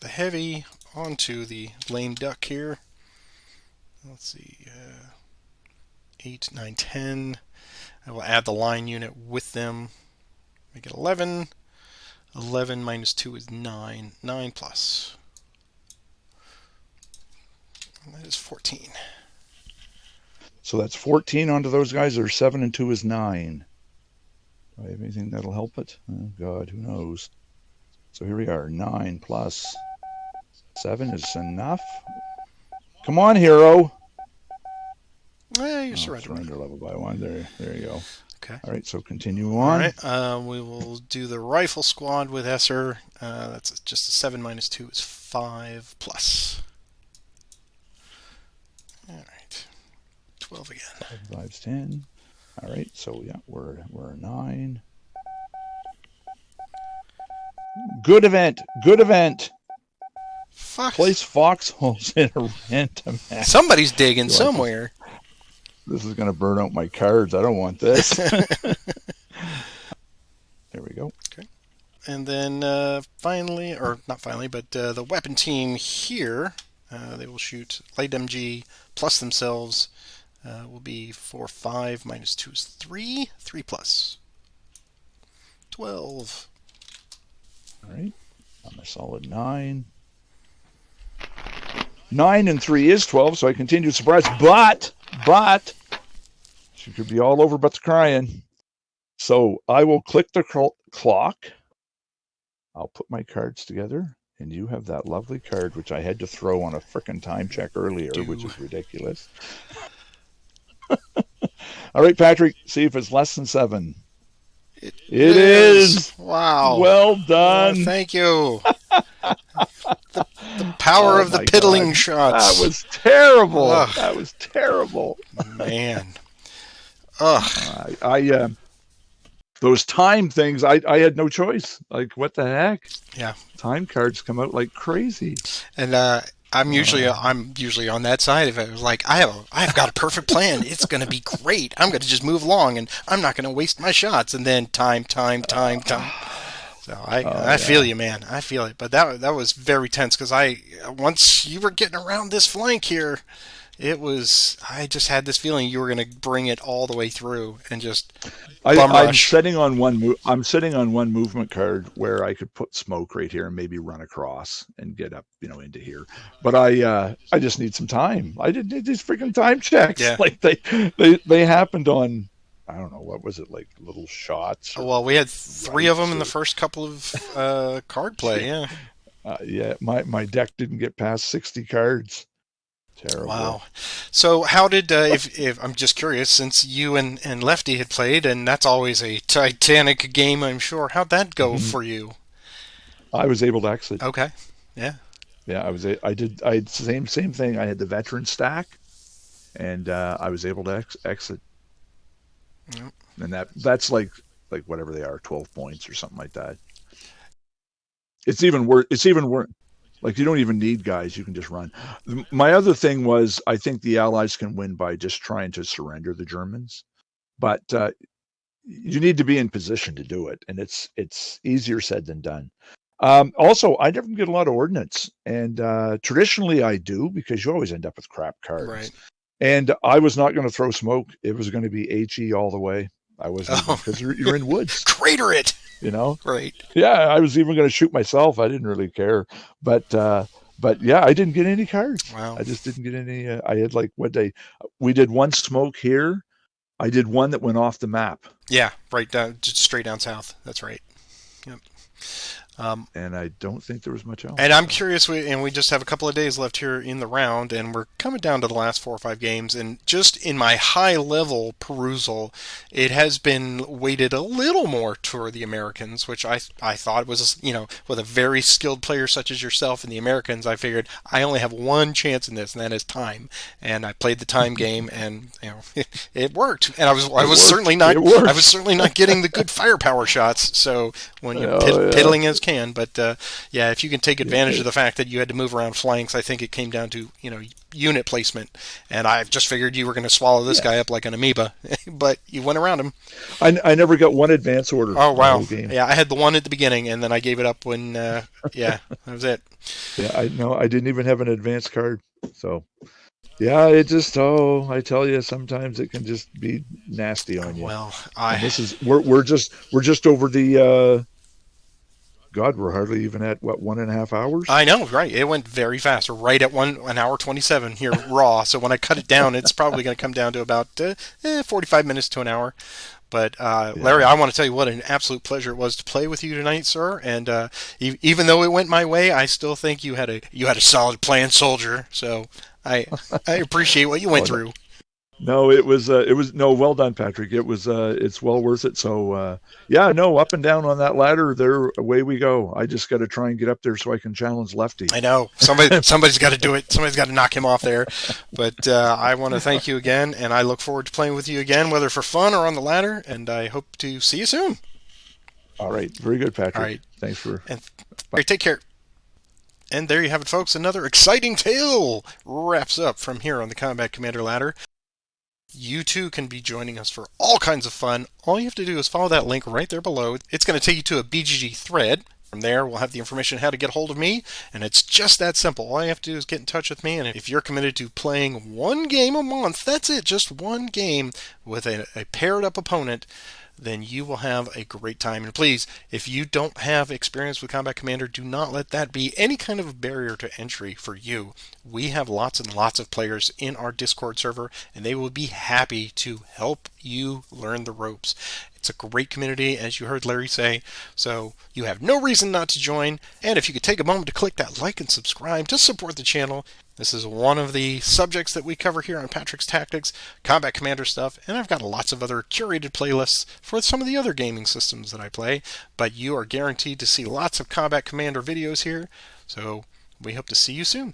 heavy onto the lame duck here. Let's see, 8, 9, 10. I will add the line unit with them. Make it 11. 11 minus 2 is 9. 9 plus. And that is 14. So that's 14 onto those guys. Or 7 and 2 is 9. Do I have anything that'll help it? Oh, God, who knows? So here we are. 9 plus 7 is enough. Come on, hero. You surrender level by 1. There you go. Okay. All right, so continue on. All right, we will do the rifle squad with Esser. That's just a 7 minus 2 is 5 plus. All right, 12 again. 5 is 10. All right, so yeah, we're 9. Good event. Fox. Place foxholes in a random map. Somebody's digging somewhere. This is going to burn out my cards. I don't want this. There we go. Okay. And then finally, or not finally, but the weapon team here, they will shoot light MG plus themselves. Will be 4, 5 minus 2 is 3. 3 plus. 12. All right. I'm a solid 9. 9 and 3 is 12, so I continue to surprise. But she could be all over but the crying. So I will click the clock. I'll put my cards together, and you have that lovely card, which I had to throw on a frickin' time check earlier, which is ridiculous. All right, Patrick, see if it's less than 7. It is. Wow. Well done. Thank you. The power of the piddling shots. That was terrible. That was terrible. Man. Those time things, I had no choice. Like, what the heck? Yeah. Time cards come out like crazy. And I'm usually on that side of it. It was like, I've got a perfect plan. It's going to be great. I'm going to just move along, and I'm not going to waste my shots. And then time. So I feel you, man. I feel it. But that was very tense because once you were getting around this flank here, I just had this feeling you were going to bring it all the way through and just bum rush. I'm sitting on one movement card where I could put smoke right here and maybe run across and get up, into here. But I just need some time. I didn't need these freaking time checks. Yeah. Like they happened on, I don't know, what was it, like little shots? Well, we had 3 of them in the first couple of card play. Yeah. My deck didn't get past 60 cards. Terrible. Wow. So how did, if I'm just curious, since you and Lefty had played, and that's always a titanic game, I'm sure, how'd that go for you? I was able to exit. Okay. Yeah. Yeah, I did same thing. I had the veteran stack, and I was able to exit. Yep. And that's like whatever they are, 12 points or something like that. It's even worse. Like, you don't even need guys. You can just run. My other thing was, I think the Allies can win by just trying to surrender the Germans. But you need to be in position to do it. And it's easier said than done. Also, I never get a lot of ordnance. And traditionally I do, because you always end up with crap cards. Right. And I was not going to throw smoke. It was going to be HE all the way. I wasn't, because you're in woods. Crater it. Right. Yeah, I was even going to shoot myself. I didn't really care, but yeah, I didn't get any cards. Wow. I just didn't get any. I had we did one smoke here. I did one that went off the map. Yeah, right down, just straight down south. That's right. Yep. and I don't think there was much else. And I'm So. curious, we just have a couple of days left here in the round, and we're coming down to the last 4 or 5 games. And just in my high level perusal, it has been weighted a little more toward the Americans, which I thought was, with a very skilled player such as yourself and the Americans, I figured I only have one chance in this, and that is time. And I played the time game, and it worked. And It worked. It I was worked. certainly not getting the good firepower shots. So when you're Oh yeah. piddling as can, but yeah, if you can take advantage Yeah. of the fact that you had to move around flanks, I think it came down to unit placement. And I just figured you were going to swallow this Yeah. guy up like an amoeba, but you went around him. I never got one advance order Oh my wow, whole game. yeah, I had the one at the beginning, and then I gave it up when yeah, that was it. Yeah, I no, I didn't even have an advance card. So yeah, it just I tell you, sometimes it can just be nasty on you. Well, And this is we're just over the God, we're hardly even at what 1.5 hours. I know, right? It went very fast. We're right at 1 hour 27 here raw. So when I cut it down, it's probably going to come down to about 45 minutes to an hour. But Larry, Yeah. I want to tell you what an absolute pleasure it was to play with you tonight, sir. And even though it went my way, I still think you had a solid plan, soldier. So I I appreciate what you went Oh no. through. No, it was no, well done, Patrick. It's well worth it. So yeah, no, up and down on that ladder there, away we go. I just got to try and get up there so I can challenge Lefty. I know somebody's got to do it. Somebody's got to knock him off there. But I want to thank you again, and I look forward to playing with you again, whether for fun or on the ladder. And I hope to see you soon. All right, very good, All Patrick. right, Thanks for and bye. take care. And there you have it, folks. Another exciting tale wraps up from here on the Combat Commander ladder. You too can be joining us for all kinds of fun. All you have to do is follow that link right there below. It's going to take you to a BGG thread. From there, we'll have the information how to get a hold of me, and it's just that simple. All you have to do is get in touch with me, and if you're committed to playing one game a month, that's it, just one game with a paired up opponent, then you will have a great time. And please, if you don't have experience with Combat Commander, do not let that be any kind of barrier to entry for you. We have lots and lots of players in our Discord server, and they will be happy to help you learn the ropes. It's a great community, as you heard Larry say, so you have no reason not to join. And if you could take a moment to click that like and subscribe to support the channel. This is one of the subjects that we cover here on Patrick's Tactics, Combat Commander stuff, and I've got lots of other curated playlists for some of the other gaming systems that I play, but you are guaranteed to see lots of Combat Commander videos here, so we hope to see you soon.